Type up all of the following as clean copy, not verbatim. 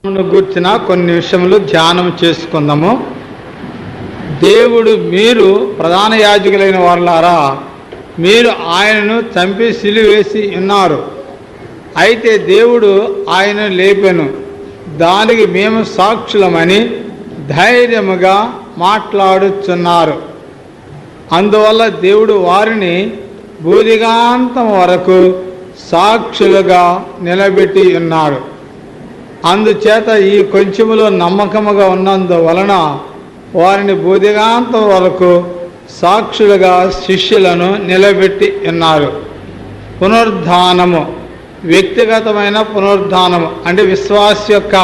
గూర్చిన కొన్ని విషయములు ధ్యానం చేసుకుందాము. దేవుడు, మీరు ప్రధాన యాజకులైన వారులారా, మీరు ఆయనను చంపి సిలువ వేసి ఉన్నారు. అయితే దేవుడు ఆయన లేపెను, దానికి మేము సాక్షులమని ధైర్యముగా మాట్లాడుచున్నారు. అందువల్ల దేవుడు వారిని భూదిగాంతం వరకు సాక్షులుగా నిలబెట్టి ఉన్నాడు. అందుచేత ఈ కొంచెములో నమ్మకముగా ఉన్నందువలన వారిని భూదిగాంతం వరకు సాక్షులుగా శిష్యులను నిలబెట్టి ఉన్నారు. పునరుద్ధానము, వ్యక్తిగతమైన పునరుద్ధానము అంటే విశ్వాస యొక్క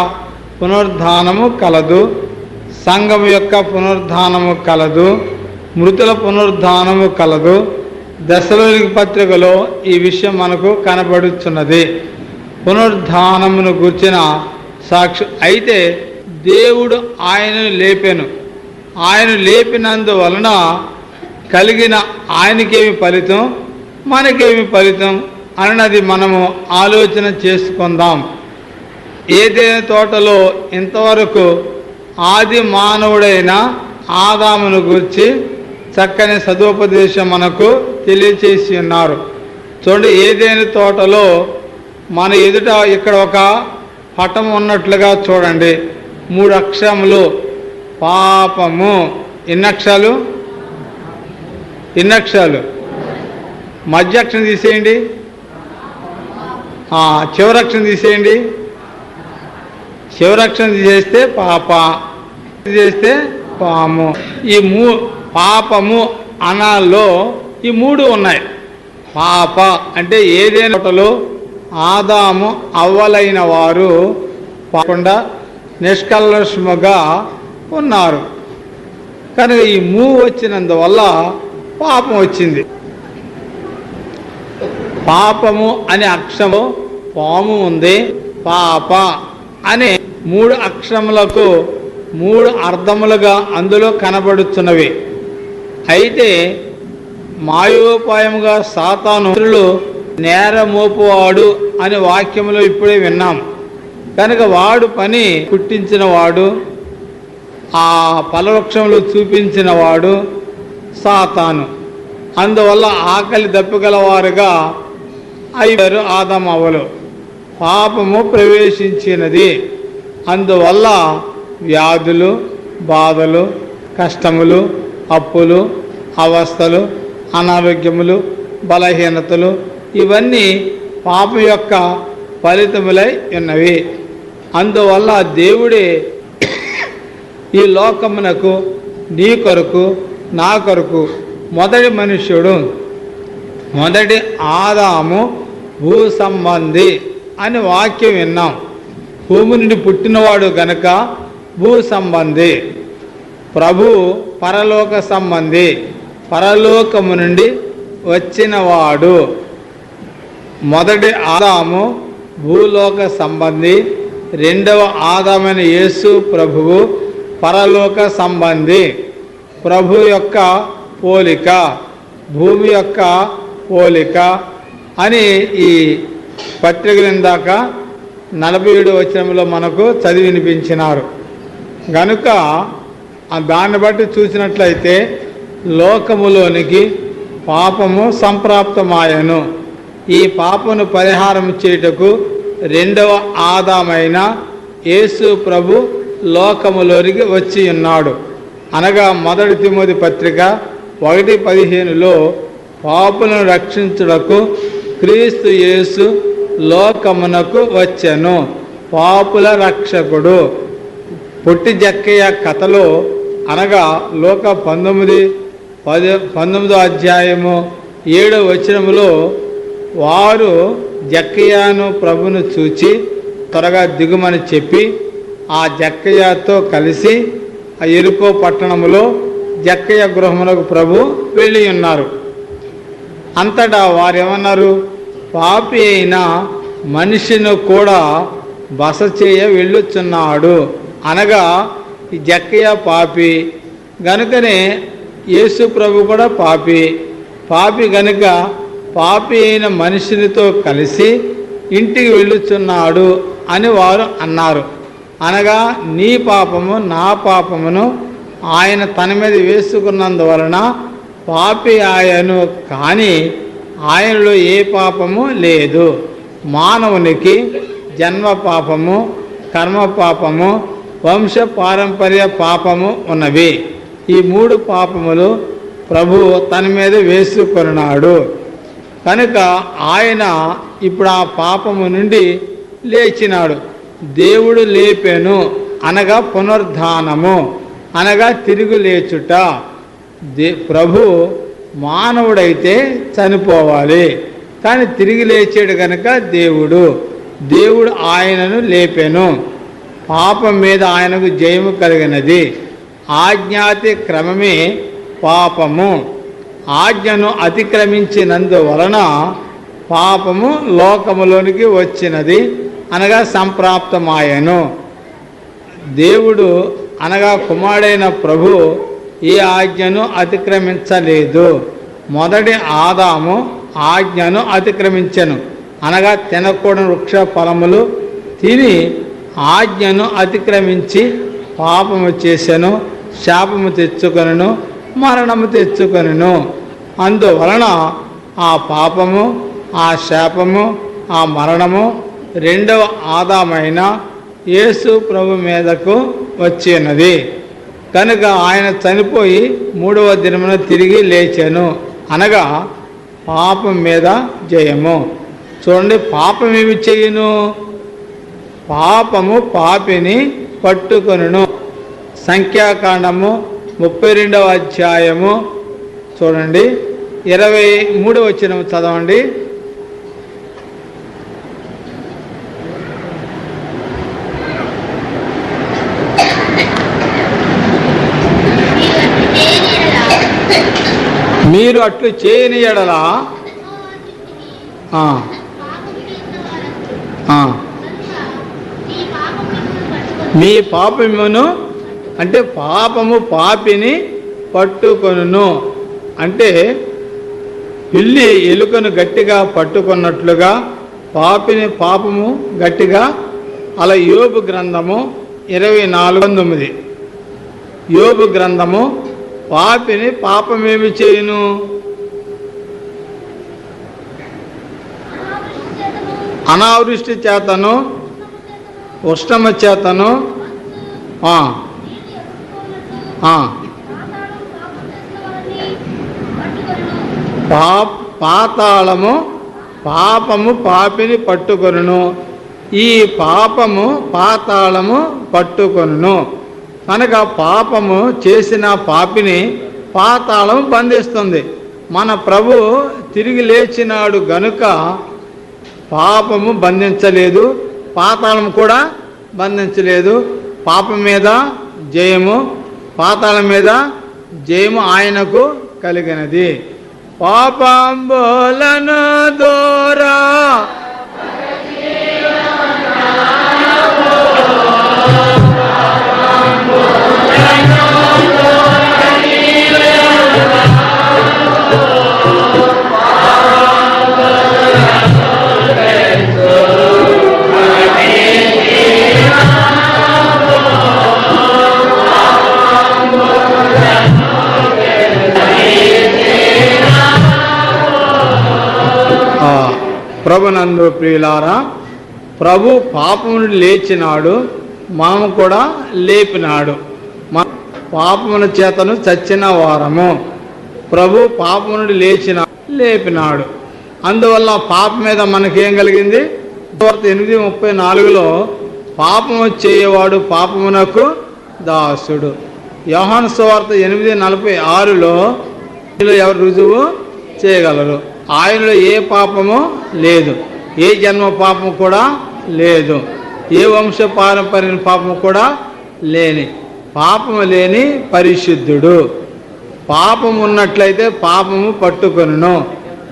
పునరుద్ధానము కలదు, సంఘం యొక్క పునరుద్ధానము కలదు, మృతుల పునరుద్ధానము కలదు. దశలోనిక పత్రికలో ఈ విషయం మనకు కనబడుచున్నది. పునరుద్ధానమును గుర్చిన సాక్షి. అయితే దేవుడు ఆయనను లేపెను, ఆయన లేపినందువలన కలిగిన ఆయనకేమి ఫలితం, మనకేమి ఫలితం అన్నది మనము ఆలోచన చేసుకుందాం. ఏదైనా తోటలో ఇంతవరకు ఆది మానవుడైన ఆదామును గురించి చక్కని సదుపదేశం మనకు తెలియచేసి ఉన్నారు. చూడండి, ఏదైనా తోటలో మన ఎదుట ఇక్కడ ఒక పటం ఉన్నట్లుగా చూడండి. 3 అక్షరములు పాపము. ఎన్ని అక్షరాలు? మధ్య అక్షరం తీసేయండి, చివరక్షరం తీసేయండి. చివరక్షరం తీసేస్తే పాప, తీసేస్తే పాము. ఈ పాపము అనాల్లో ఈ 3 ఉన్నాయి. పాప అంటే ఏదైనా తోటలో ఆదాము అవ్వలైన వారు కాకుండా నిష్కల్మషముగా ఉన్నారు కనుక ఈ వచ్చినందువల్ల పాపం వచ్చింది. పాపము అనే అక్షరము పాము ఉంది, పాప అనే 3 అక్షరములకు 3 అర్థములుగా అందులో కనబడుతున్నవి. అయితే మాయోపాయముగా సాతాను నేరమోపువాడు అనే వాక్యములో ఇప్పుడే విన్నాం. కనుక వాడు పని పుట్టించిన వాడు, ఆ ఫలవృక్షములు చూపించిన వాడు సాతాను. అందువల్ల ఆకలి దప్పిగలవారుగా అయ్యారు ఆదాము అవ్వలు. పాపము ప్రవేశించినది. అందువల్ల వ్యాధులు, బాధలు, కష్టములు, అప్పులు, అవస్థలు, అనారోగ్యములు, బలహీనతలు ఇవన్నీ పాపం యొక్క ఫలితములై ఉన్నవి. అందువల్ల దేవుడే ఈ లోకమునకు, నీ కొరకు, నా కొరకు మొదటి మనుష్యుడు, మొదటి ఆదాము భూ సంబంధి అని వాక్యం విన్నాం. భూమి నుండి పుట్టినవాడు గనుక భూ సంబంధి. ప్రభు పరలోక సంబంధి, పరలోకము నుండి వచ్చినవాడు. మొదటి ఆదాము భూలోక సంబంధి, రెండవ ఆదామైన యేసు ప్రభువు పరలోక సంబంధి. ప్రభు యొక్క పోలిక, భూమి యొక్క పోలిక అని ఈ పత్రికలు ఇందాక 47వ వచనంలో మనకు చదివి వినిపించినారు. గనుక దాన్ని బట్టి చూసినట్లయితే లోకములోనికి పాపము సంప్రాప్తమాయను. ఈ పాపను పరిహారం చేయుటకు రెండవ ఆదామైన యేసు ప్రభు లోకములోనికి వచ్చి ఉన్నాడు. అనగా మొదటి తిమోతి పత్రిక 1:15లో పాపులను రక్షించుటకు క్రీస్తు యేసు లోకమునకు వచ్చెను, పాపుల రక్షకుడు. పొట్టి జక్కయ్య కథలో అనగా లోక 19వ అధ్యాయము 7వ వచనములో వారు జక్కయ్యను ప్రభును చూచి త్వరగా దిగుమని చెప్పి ఆ జక్కయ్యతో కలిసి ఆ ఎరుకో పట్టణములో జక్కయ్య గృహమునకు ప్రభు వెళ్ళి ఉన్నారు. అంతటా వారు ఏమన్నారు? పాపి అయిన మనిషిని కూడా బస చేయ వెళ్ళుచున్నాడు. అనగా ఈ జక్కయ్య పాపి గనుకనే యేసు ప్రభు కూడా పాపి గనుక పాపి అయిన మనిషినితో కలిసి ఇంటికి వెళ్ళుచున్నాడు అని వారు అన్నారు. అనగా నీ పాపము నా పాపమును ఆయన తన మీద వేసుకున్నందువలన పాపి ఆయను, కానీ ఆయనలో ఏ పాపము లేదు. మానవునికి జన్మ పాపము, కర్మ పాపము, వంశ పారంపర్య పాపము ఉన్నవి. ఈ 3 పాపములు ప్రభువు తన మీద వేసుకున్నాడు. కనుక ఆయన ఇప్పుడు ఆ పాపము నుండి లేచినాడు. దేవుడు లేపెను అనగా పునరుద్ధానము, అనగా తిరిగి లేచుట. ప్రభు మానవుడైతే చనిపోవాలి, కానీ తిరిగి లేచాడు కనుక దేవుడు ఆయనను లేపెను. పాపం మీద ఆయనకు జయము కలిగినది. ఆజ్ఞాతి క్రమమే పాపము. ఆజ్ఞను అతిక్రమించినందువలన పాపము లోకములోనికి వచ్చినది, అనగా సంప్రాప్తమాయను. దేవుడు అనగా కుమారుడైన ప్రభు ఈ ఆజ్ఞను అతిక్రమించలేదు. మొదటి ఆదాము ఆజ్ఞను అతిక్రమించెను, అనగా తినకూడని వృక్ష ఫలములు తిని ఆజ్ఞను అతిక్రమించి పాపము చేసెను, శాపము తెచ్చుకొనెను, మరణము తెచ్చుకొనెను. అందువలన ఆ పాపము, ఆ శాపము, ఆ మరణము రెండవ ఆదామైన యేసు ప్రభు మీదకు వచ్చినది. కనుక ఆయన చనిపోయి 3వ దినమున తిరిగి లేచెను, అనగా పాపం మీద జయము. చూడండి, పాపం ఏమి చేయును? పాపము పాపిని పట్టుకొనును. సంఖ్యాకాండము 32వ అధ్యాయము చూడండి, 23వ వచనం చదవండి. మీరు అట్లు చేయని ఎడల మీ పాపమును, అంటే పాపము పాపిని పట్టుకొనును. అంటే పిల్లి ఎలుకను గట్టిగా పట్టుకున్నట్లుగా పాపము గట్టిగా. అలా యోబు గ్రంథము 24:9. యోబు గ్రంథము పాపిని పాపమేమి చేయును? అనావృష్టి చేతను, ఉష్ణమ చేతను, పాతాళము పాపము పాపిని పట్టుకొనును. ఈ పాపము పాతాళము పట్టుకొనును. కనుక పాపము చేసిన పాపిని పాతాళం బంధిస్తుంది. మన ప్రభు తిరిగి లేచినాడు గనుక పాపము బంధించలేదు, పాతాళం కూడా బంధించలేదు. పాపం మీద జయము, పాతాళం మీద జయము ఆయనకు కలిగినది. పాపంబులను దూరా ప్రభునందు ప్రియులారా, ప్రభు పాపము నుండి లేచినాడు, మనము కూడా లేపినాడు. మన పాపముల చేతను చచ్చిన వారము. ప్రభు పాపము నుండి లేపినాడు. అందువల్ల పాపం మీద మనకేం కలిగింది? 8:34లో పాపము చేయవాడు పాపమునకు దాసుడు. యోహాను సువార్త 8:46లో ఎవరు రుజువు చేయగలరు? ఆయనలో ఏ పాపము లేదు, ఏ జన్మ పాపము కూడా లేదు, ఏ వంశ పారంపర్య పాపము కూడా పాపము లేని పరిశుద్ధుడు. పాపము ఉన్నట్లయితే పాపము పట్టుకొనును,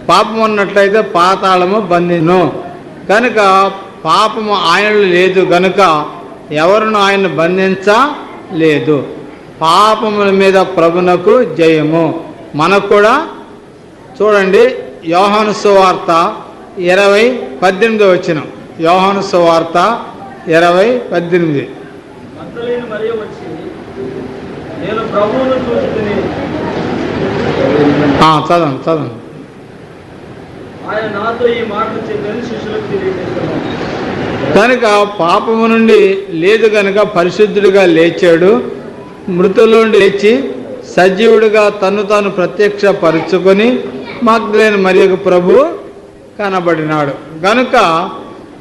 పాపము ఉన్నట్లయితే పాతాళము బంధిను. కనుక పాపము ఆయనలో లేదు గనుక ఎవరును ఆయన బంధించలేదు. పాపముల మీద ప్రభునకు జయము. మనకు కూడా చూడండి, యోహాను సువార్త 20:18 వచనం. యోహాను సువార్త 20:18. మగ్దలేని మరియ వచ్చి, నేను ప్రభువును చూసి చదవండి. ఆయన నాతో ఈ మాటలు చెప్పని శిష్యులకు తెలియజేస్తున్నాను. కనుక పాపము నుండి లేదు కనుక పరిశుద్ధుడిగా లేచాడు. మృతుల నుండి లేచి సజీవుడిగా తను తాను ప్రత్యక్షపరుచుకొని మగ్దలేని మరియకు ప్రభు కనబడినాడు. కనుక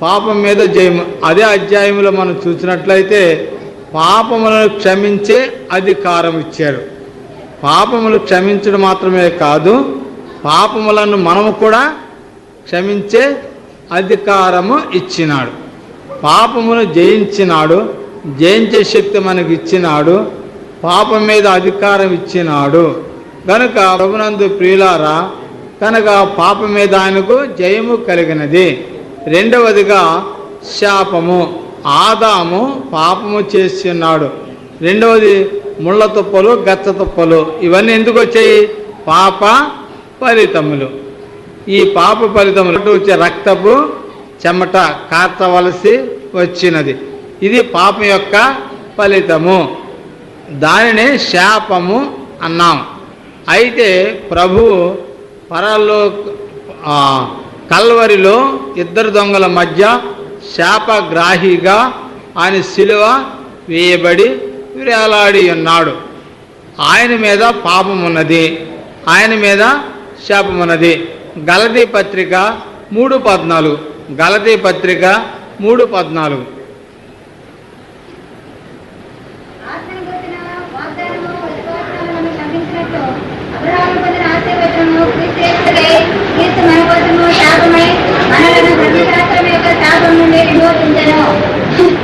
పాపం మీద జయము. అదే అధ్యాయంలో మనం చూసినట్లయితే పాపములను క్షమించే అధికారం ఇచ్చారు. పాపములు క్షమించడం మాత్రమే కాదు, పాపములను మనము కూడా క్షమించే అధికారము ఇచ్చినాడు. పాపమును జయించినాడు, జయించే శక్తి మనకు ఇచ్చినాడు, పాపం మీద అధికారం ఇచ్చినాడు. కనుక ప్రభునందు ప్రియులారా, కనుక పాపం మీద ఆయనకు జయము కలిగినది. రెండవదిగా శాపము. ఆదాము పాపము చేసి ఉన్నాడు. రెండవది ముళ్ళ తుప్పలు, గచ్చ తుప్పలు. ఇవన్నీ ఎందుకు వచ్చాయి? పాప ఫలితములు. ఈ పాప ఫలితములు వచ్చే రక్తపు చెమట కార్చవలసి వచ్చినది. ఇది పాపం యొక్క ఫలితము. దానినే శాపము అన్నాం. అయితే ప్రభు కల్వరిలో ఇద్దరు దొంగల మధ్య శాపగ్రాహిగా ఆయన శిలువ వేయబడి వేలాడి ఉన్నాడు. ఆయన మీద పాపం ఉన్నది, ఆయన మీద శాపం ఉన్నది. గలతీ పత్రిక 3:14. గలతీ పత్రిక 3:14.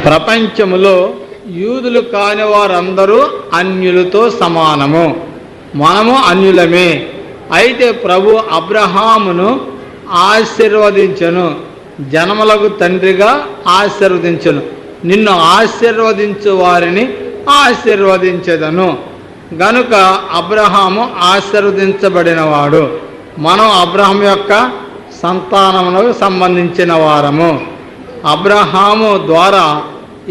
ప్రపంచములో యూదులు కాని వారందరూ అన్యులతో సమానము. మనము అన్యులమే. అయితే ప్రభు అబ్రహామును ఆశీర్వదించెను, జనములకు తండ్రిగా ఆశీర్వదించెను. నిన్ను ఆశీర్వదించు వారిని ఆశీర్వదించెదను. గనుక అబ్రహాము ఆశీర్వదించబడినవాడు. మనం అబ్రహాం యొక్క సంతానమునకు సంబంధించిన వారము. అబ్రహాము ద్వారా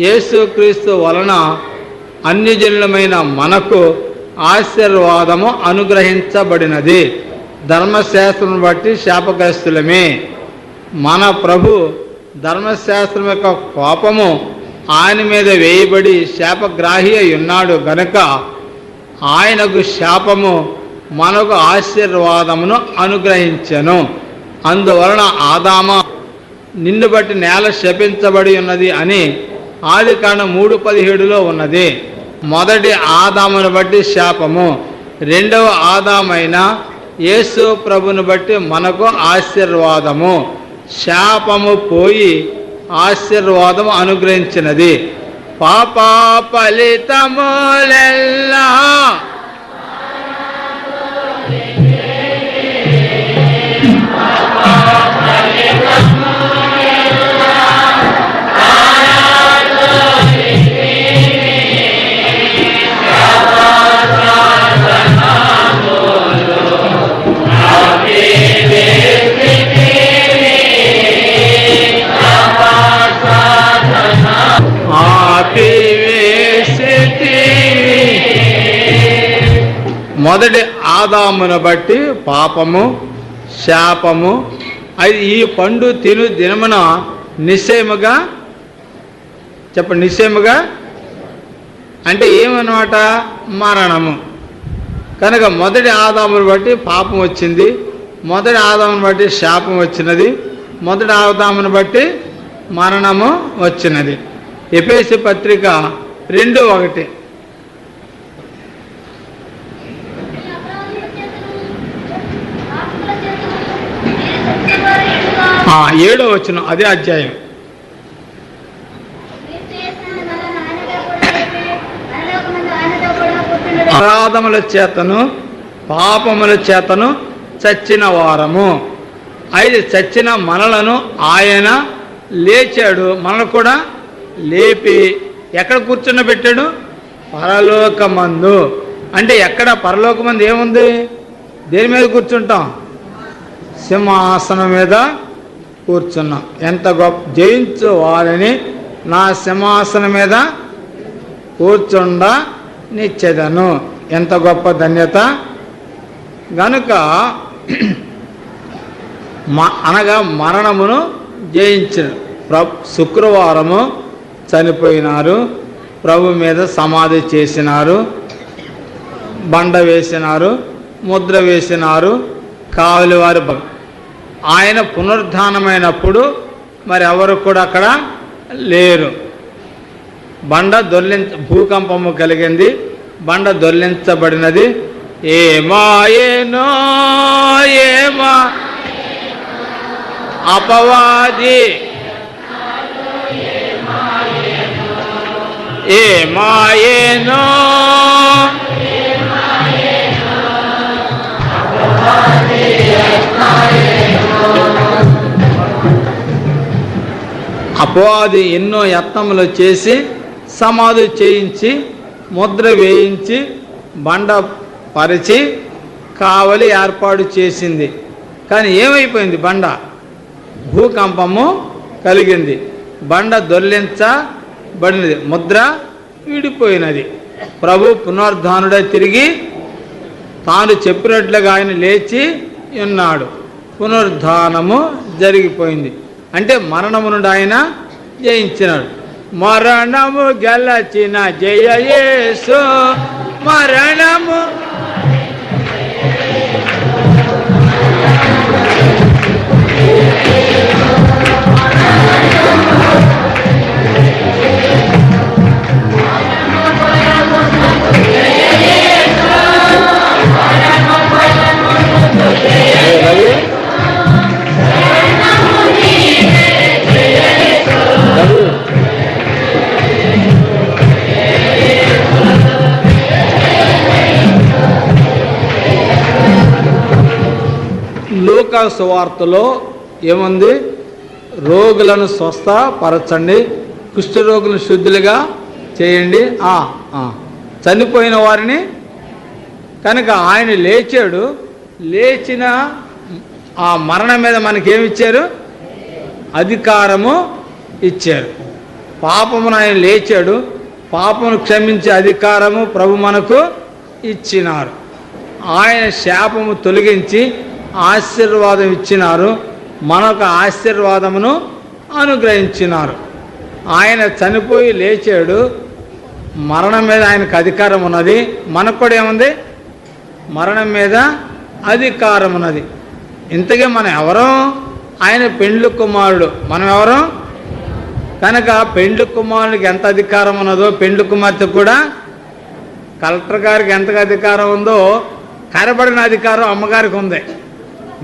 యేసుక్రీస్తు వలన అన్యజనులమైన మనకు ఆశీర్వాదము అనుగ్రహించబడినది. ధర్మశాస్త్రం బట్టి శాపగ్రస్తులమే. మన ప్రభు ధర్మశాస్త్రం యొక్క కోపము ఆయన మీద వేయబడి శాపగ్రాహి అయి ఉన్నాడు. గనుక ఆయనకు శాపము, మనకు ఆశీర్వాదమును అనుగ్రహించెను. అందువలన ఆదామా, నిన్ను బట్టి నేల శపించబడి ఉన్నది అని ఆదికాండం 3:17 ఉన్నది. మొదటి ఆదామును బట్టి శాపము, రెండవ ఆదామైన యేసు ప్రభుని బట్టి మనకు ఆశీర్వాదము. శాపము పోయి ఆశీర్వాదము అనుగ్రహించినది. పాప ఫలితములెల్లా మొదటి ఆదామును బట్టి పాపము, శాపము. అది ఈ పండు తిను దినమున నిశ్చయముగా చెప్పండి, నిశ్చయముగా అంటే ఏమన్నమాట? మరణము. కనుక మొదటి ఆదామును బట్టి పాపం వచ్చింది, మొదటి ఆదామును బట్టి శాపం వచ్చినది, మొదటి ఆదామును బట్టి మరణము వచ్చినది. ఎఫెసీ పత్రిక 2:1. 7వ వచనం అదే అధ్యాయం. అపరాధముల చేతను పాపముల చేతను చచ్చిన వారము. అయితే చచ్చిన మనలను ఆయన లేచాడు, మనల్ని కూడా లేపి ఎక్కడ కూర్చున్నబెట్టాడు? పరలోకమందు. అంటే ఎక్కడ పరలోకమందు ఏముంది? దేని మీద కూర్చుంటాం? సింహాసనం మీద కూర్చున్నాం. ఎంత గొప్ప! జయించు వారిని నా సింహాసనం మీద కూర్చుండ నిచ్చెదను. ఎంత గొప్ప ధన్యత! గనుక అనగా మరణమును జయించిన శుక్రవారము చనిపోయినారు, ప్రభు మీద సమాధి చేసినారు, బండ వేసినారు, ముద్ర వేసినారు, కావలి వారు. ఆయన పునరుద్ధానమైనప్పుడు మరి ఎవరు కూడా అక్కడ లేరు. బండ భూకంపము కలిగింది, బండ దొర్లించబడినది. ఏమాయేనో ఏమా అపవాది, ఏమాయేనో అపవాది ఎన్నో యత్నములు చేసి సమాధి చేయించి ముద్ర వేయించి బండ పరిచి కావలి ఏర్పాటు చేసింది. కానీ ఏమైపోయింది? బండ భూకంపము కలిగింది, బండ దొర్లించబడినది, ముద్ర విడిపోయినది. ప్రభు పునరుద్ధానుడై తిరిగి తాను చెప్పినట్లుగా ఆయన లేచి ఉన్నాడు. పునరుద్ధానము జరిగిపోయింది. అంటే మరణము నుండి ఆయన జయించినాడు. మరణము గెలచిన జయ యేసు, మరణము లూకా సువార్తలో ఏముంది? రోగులను స్వస్థపరచండి, కుష్ఠరోగులను శుద్ధులుగా చేయండి, చనిపోయిన వారిని. కనుక ఆయన లేచాడు. లేచిన ఆ మరణం మీద మనకేమిచ్చారు? అధికారము ఇచ్చారు. పాపమును ఆయన లేచాడు, పాపమును క్షమించే అధికారము ప్రభు మనకు ఇచ్చినారు. ఆయన శాపము తొలగించి ఆశీర్వాదం ఇచ్చినారు, మనకు ఆశీర్వాదమును అనుగ్రహించినారు. ఆయన చనిపోయి లేచాడు, మరణం మీద ఆయనకు అధికారం ఉన్నది. మనకు కూడా ఏముంది? మరణం మీద అధికారం ఉన్నది. ఇంతకీ మనం ఎవరం? ఆయన పెండ్లి కుమారుడు, మనం ఎవరం? కనుక పెండ్లి కుమారుడికి ఎంత అధికారం ఉన్నదో పెండ్లి కుమార్తె కూడా కలెక్టర్ గారికి ఎంత అధికారం ఉందో కనబడిన అధికారం అమ్మగారికి ఉంది.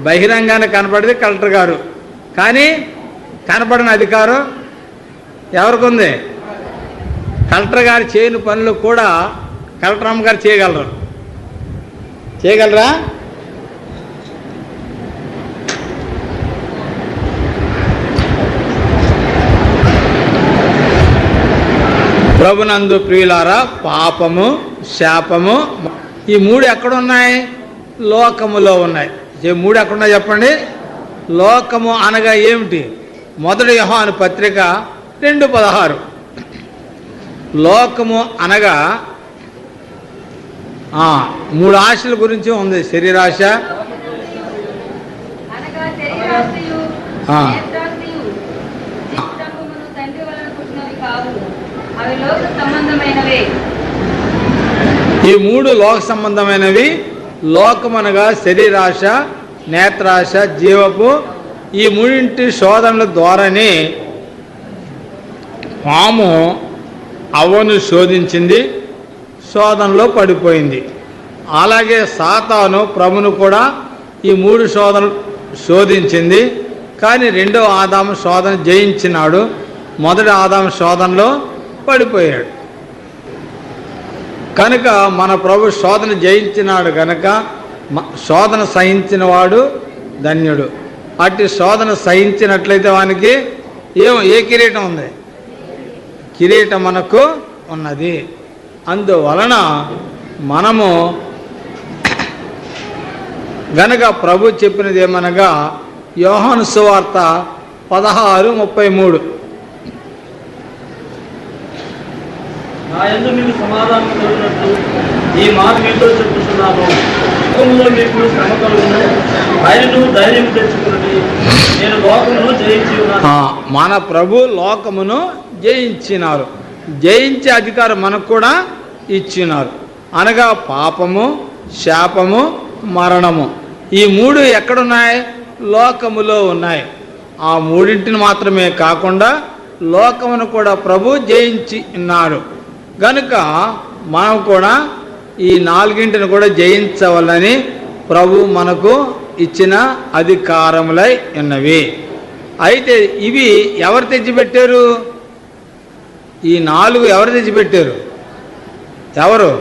బహిరంగానే కనపడేది కలెక్టర్ గారు, కానీ కనపడిన అధికారం ఎవరికి ఉంది? కలెక్టర్ గారు చేయని పనులు కూడా కలెక్టర్ అమ్మగారు చేయగలరా? ప్రభునందు ప్రియులారా, పాపము, శాపము ఈ మూడు ఎక్కడున్నాయి? లోకములో ఉన్నాయి. ఈ మూడు ఎక్కడున్నాయి చెప్పండి? లోకము అనగా ఏమిటి? 1 యోహాను పత్రిక 2:16. లోకము అనగా 3 ఆశల గురించి ఉంది. శరీరాశ, ఈ 3 లోక సంబంధమైనవి. లోకమనగా శరీరాశ, నేత్రాశ, జీవపు ఈ 3 శోధనల ద్వారానే పాము అవ్వను శోధించింది, శోధనలో పడిపోయింది. అలాగే సాతాను ప్రభును కూడా ఈ 3 శోధనలు శోధించింది. కానీ 2వ ఆదాము శోధన జయించినాడు, 1వ ఆదాము శోధనలో పడిపోయాడు. కనుక మన ప్రభు శోధన జయించినాడు కనుక శోధన సహించిన వాడు ధన్యుడు. అట్టి శోధన సహించినట్లయితే వానికి ఏ కిరీటం ఉంది? కిరీటం మనకు ఉన్నది. అందువలన మనము గనక ప్రభు చెప్పినది ఏమనగా యోహాను సువార్త 16:33. నా యందు మీకు సమాధానం కలిగినట్లు ఈ మాట మీతో చెప్పుతున్నాను. లోకములో మీకు శ్రమ కలుగును, ఆయనను ధైర్యం తెచ్చుకున్నది, నేను లోకమును జయించి ఉన్నాను. మన ప్రభు లోకమును జయించినారు. జయించే అధికారం మనకు కూడా ఇచ్చినారు. అనగా పాపము, శాపము, మరణము, ఈ మూడు ఎక్కడున్నాయి? లోకములో ఉన్నాయి. ఆ మూడింటిని మాత్రమే కాకుండా లోకమును కూడా ప్రభు జయించి ఉన్నాడు. కనుక మనం కూడా ఈ నాలుగింటిని కూడా జయించవాలని ప్రభు మనకు ఇచ్చిన అధికారములై ఉన్నవి. అయితే ఇవి ఎవరు తెచ్చిపెట్టారు? ఈ నాలుగు ఎవరు తెచ్చిపెట్టారు? ఎవరు?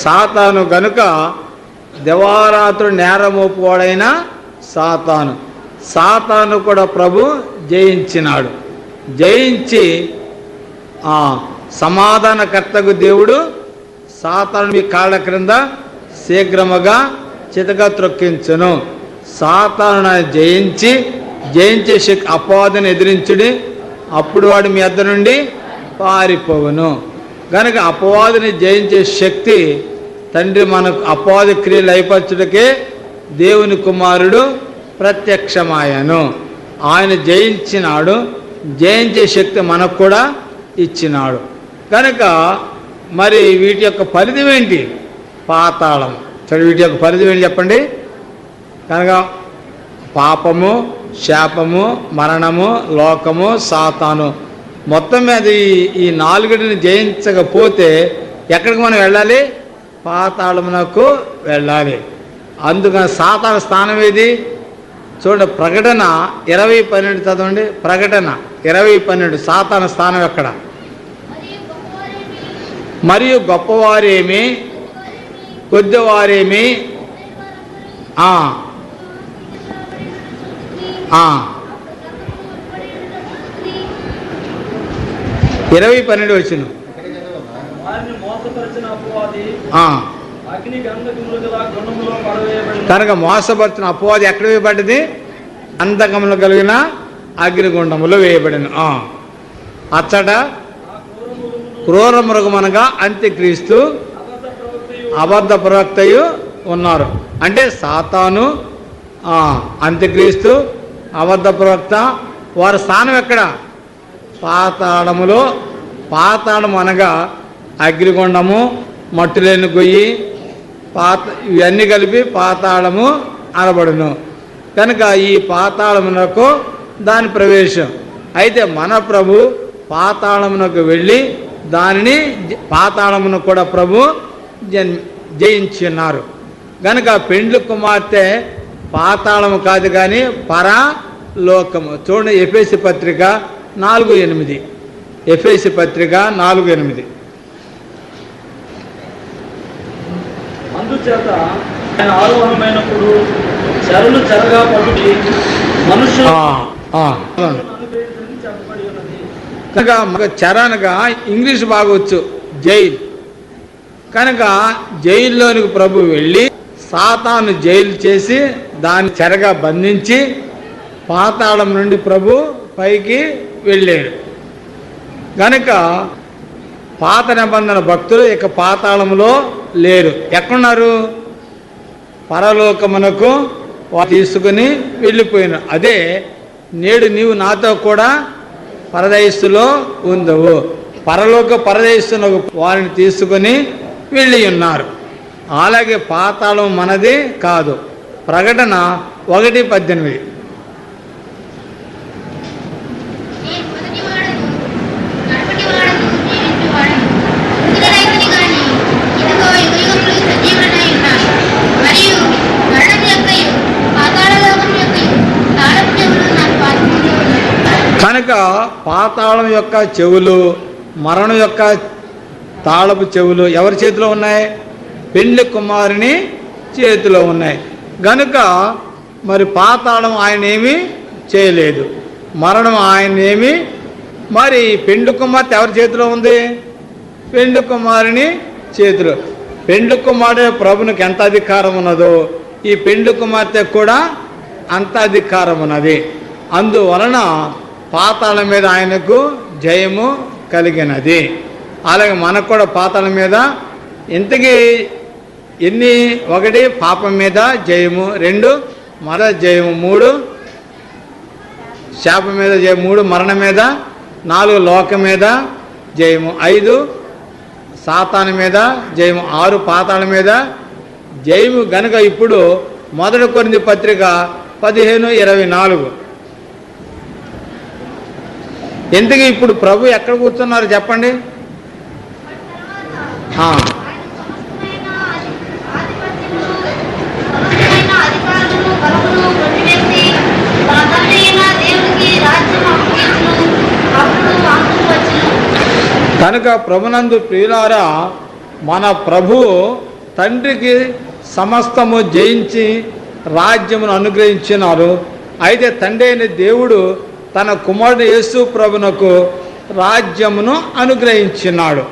సాతాను. కనుక దివారాత్రుడు నేరమోపువాడైన సాతాను. సాతాను కూడా ప్రభు జయించినాడు. జయించి సమాధానకర్తకు దేవుడు సాతాను మీ కాళ్ళ క్రింద శీఘ్రముగా చితగా త్రొక్కించును. సాతాను జయించే శక్తి అపవాదిని ఎదిరించుడి, అప్పుడు వాడు మీ వద్ద నుండి పారిపోవును. కనుక అపవాదిని జయించే శక్తి తండ్రి మనకు అపవాది క్రియలు అయిపరచుటకే దేవుని కుమారుడు ప్రత్యక్షమాయను. ఆయన జయించినాడు. జయించే శక్తి మనకు కూడా ఇచ్చినాడు. కనుక మరి వీటి యొక్క ఫలితం ఏంటి? పాతాళం. వీటి యొక్క ఫలితం ఏంటి చెప్పండి? కనుక పాపము, శాపము, మరణము, లోకము, సాతాను, మొత్తం మీద ఈ నాలుగుటిని జయించకపోతే ఎక్కడికి మనం వెళ్ళాలి? పాతాళమునకు వెళ్ళాలి. అందుకని సాతాను స్థానం ఏది? చూడండి, ప్రకటన 20:12 చదవండి. ప్రకటన 20:12 సాతాను స్థానం ఎక్కడ? మరియు గొప్పవారేమి, కొద్దివారేమి, 20:12 వచ్చిన కనుక మోసపరిచిన అపవాది ఎక్కడ వేయబడ్డది? అంధకములు కలిగిన అగ్నిగుండములు వేయబడిన. అచ్చట క్రూర మృగమనగా అంత్యక్రీస్తు, అబద్ధ ప్రవక్తయు ఉన్నారు. అంటే సాతాను, అంత్యక్రీస్తు, అబద్ధ ప్రవక్త, వారి స్థానం ఎక్కడ? పాతాళములో. పాతాళం అనగా అగ్నిగుండము, మట్టులేని గొయ్యి, ఇవన్నీ కలిపి పాతాళము అనబడును. కనుక ఈ పాతాళమునకు దాని ప్రవేశం. అయితే మన ప్రభు పాతాళమునకు వెళ్ళి దానిని పాతాళమును కూడా ప్రభు జయించున్నారు. కనుక పెండ్లి కుమార్తె పాతాళము కాదు కానీ పరలోకము. చూడండి, ఎఫెసీ పత్రిక 4:8. ఎఫెసీ పత్రిక 4:8. అందుచేత ఆయన ఆరోహణమైనప్పుడు చెరలు చెరగా పడుటి మనుషులు కనుక చెర అనగా ఇంగ్లీష్ బాగొచ్చు, జైలు. కనుక జైల్లోనికి ప్రభు వెళ్ళి సాతాను జైలు చేసి దాన్ని చెరగా బంధించి పాతాళం నుండి ప్రభు పైకి వెళ్ళాడు. కనుక పాత నిబంధన భక్తులు ఇక పాతాళంలో లేరు. ఎక్కడున్నారు? పరలోకమునకు తీసుకుని వెళ్ళిపోయినారు. అదే నేడు నీవు నాతో కూడా పరదయస్సులో ఉందవు. పరదయస్సునకు వారిని తీసుకుని వెళ్ళి ఉన్నారు. అలాగే పాతాళం మనది కాదు. ప్రకటన 1:18. కనుక పాతాళం యొక్క చెవులు, మరణం యొక్క తాళపు చెవులు ఎవరి చేతిలో ఉన్నాయి? పెండ్లి కుమారుని చేతిలో ఉన్నాయి. గనుక మరి పాతాళం ఆయన ఏమీ చేయలేదు, మరణం ఆయన ఏమి. మరి పెండ్లి కుమార్తె ఎవరి చేతిలో ఉంది? పెండ్లి కుమారుని చేతిలో. పెండ్లి కుమారుడు ప్రభునికి ఎంత అధికారం ఉన్నదో ఈ పెండ్లి కుమార్తె కూడా అంత అధికారం ఉన్నది. అందువలన పాతాళం మీద ఆయనకు జయము కలిగినది. అలాగే మనకు కూడా పాతాళం మీద ఇంతకీ ఎన్ని? 1 పాపం మీద జయము, 2 మర జయము, 3 శాపం మీద జయము, 3 మరణం మీద, 4 లోకం మీద జయము, 5 సాతాను మీద జయము, 6 పాతాళం మీద జయము. గనుక ఇప్పుడు 1 కొరింథీ పత్రిక 15:24. ఎందుకు ఇప్పుడు ప్రభు ఎక్కడ కూర్చున్నారు చెప్పండి? కనుక ప్రభునందు ప్రియులారా, మన ప్రభు తండ్రికి సమస్తము జయించి రాజ్యమును అనుగ్రహించినారు. అయితే తండ్రి అయిన దేవుడు తన కుమారుడు యేసు ప్రభునకు రాజ్యమును అనుగ్రహించినాడు.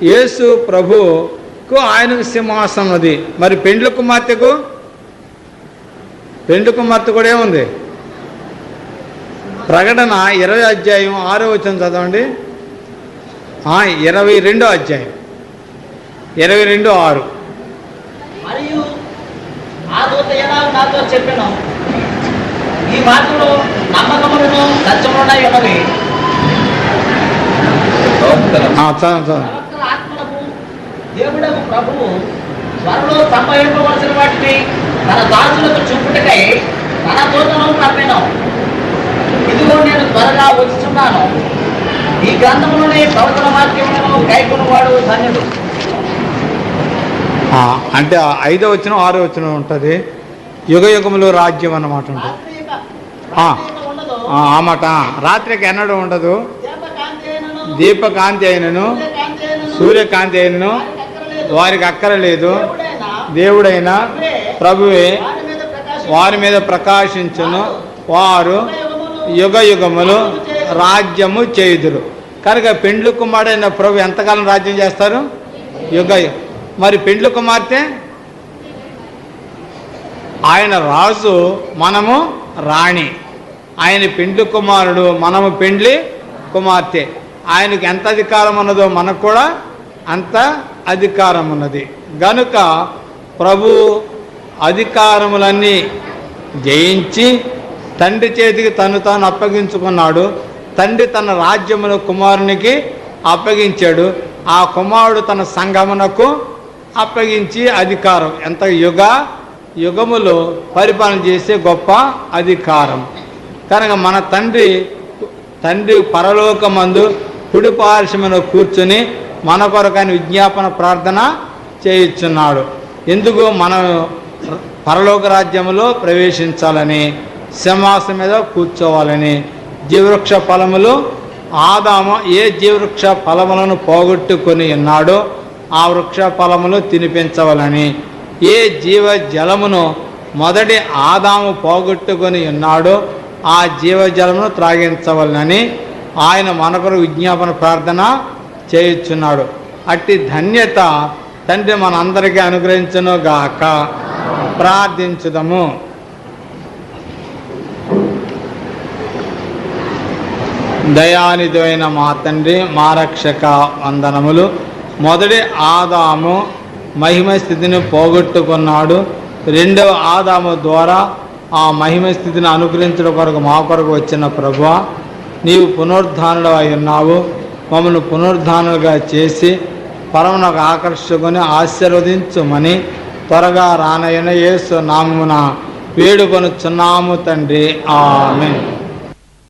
యేసు ప్రభుకు ఆయనకు సింహాసనం అది. మరి పెండ్లి కుమార్తెకు కూడా ఏముంది? ప్రకటన 20 అధ్యాయం 6వ వచనం చదవండి. 22వ అధ్యాయం 22:6. మరియు ఆ దూత ఎలా నాతో చెప్పాను, ఈ మాటలు నమ్మకములను సత్యములునై ఉన్నవి. ఆత్మలకు దేవుడకు ప్రభువు త్వరలో సంభవింపవలసిన వాటిని తన దాసులకు చూపుటకై తన దూతను పంపెను. ఇదిగో నేను త్వరగా వచ్చుచున్నాను. ఈ గ్రంథములోని ప్రవచన వాక్యములను కైకొనువాడు ధన్యుడు. అంటే 5వ వచనం 6వ వచనం ఉంటుంది. యుగ యుగములు రాజ్యం అన్నమాట ఉంటుంది. ఆ మాట రాత్రికి ఎన్నడూ ఉండదు. దీపకాంతి అయినను సూర్యకాంతి అయినను వారికి అక్కరలేదు. దేవుడైన ప్రభువే వారి మీద ప్రకాశించును. వారు యుగ యుగములు రాజ్యము చేయుదురు. కనుక పెండ్లి కుమారుడైన ప్రభు ఎంతకాలం రాజ్యం చేస్తారు? మరి పెండ్లి కుమార్తె ఆయన రాజు, మనము రాణి. ఆయన పెండ్లి కుమారుడు, మనము పెండ్లి కుమార్తె. ఆయనకు ఎంత అధికారం ఉన్నదో మనకు కూడా అంత అధికారం ఉన్నది. గనుక ప్రభు అధికారములన్నీ జయించి తండ్రి చేతికి తాను అప్పగించుకున్నాడు. తండ్రి తన రాజ్యమును కుమారునికి అప్పగించాడు. ఆ కుమారుడు తన సంఘమునకు అప్పగించి అధికారం, ఎంత యుగములు పరిపాలన చేసే గొప్ప అధికారం. కనుక మన తండ్రి పరలోకమందు కుడి పార్శ్వమున కూర్చుని మన కొరకైన విజ్ఞాపన ప్రార్థన చేయుచున్నాడు. ఎందుకు? మనం పరలోక రాజ్యములో ప్రవేశించాలని, సింహాసనం మీద కూర్చోవాలని. జీవవృక్ష ఫలములు ఆదాము ఏ జీవవృక్ష ఫలములను పోగొట్టుకొని ఉన్నాడో ఆ వృక్ష ఫలములు తినిపించవాలని. ఏ జీవ జలమును మొదటి ఆదాము పోగొట్టుకొని ఉన్నాడో ఆ జీవజలమును త్రాగించవాలని ఆయన మనకొరకు విజ్ఞాపన ప్రార్థన చేయుచున్నాడు. అట్టి ధన్యత తండ్రి మనందరికీ అనుగ్రహించును గాక. ప్రార్థించుదము. దయానిధి అయిన మా తండ్రి, మా రక్షక వందనములు. మొదటి ఆదాము మహిమ స్థితిని పోగొట్టుకున్నాడు. రెండవ ఆదాము ద్వారా ఆ మహిమ స్థితిని అనుగ్రహించడం కొరకు మా కొరకు వచ్చిన ప్రభువా, నీవు పునరుద్ధానుడు అయి ఉన్నావు. మమ్మల్ని పునరుద్ధానులుగా చేసి పరమునకు ఆకర్షుకొని ఆశీర్వదించుమని త్వరగా రానయ్యన యేసు నామమున వేడుకొనుచున్నాము తండ్రి. ఆమేన్.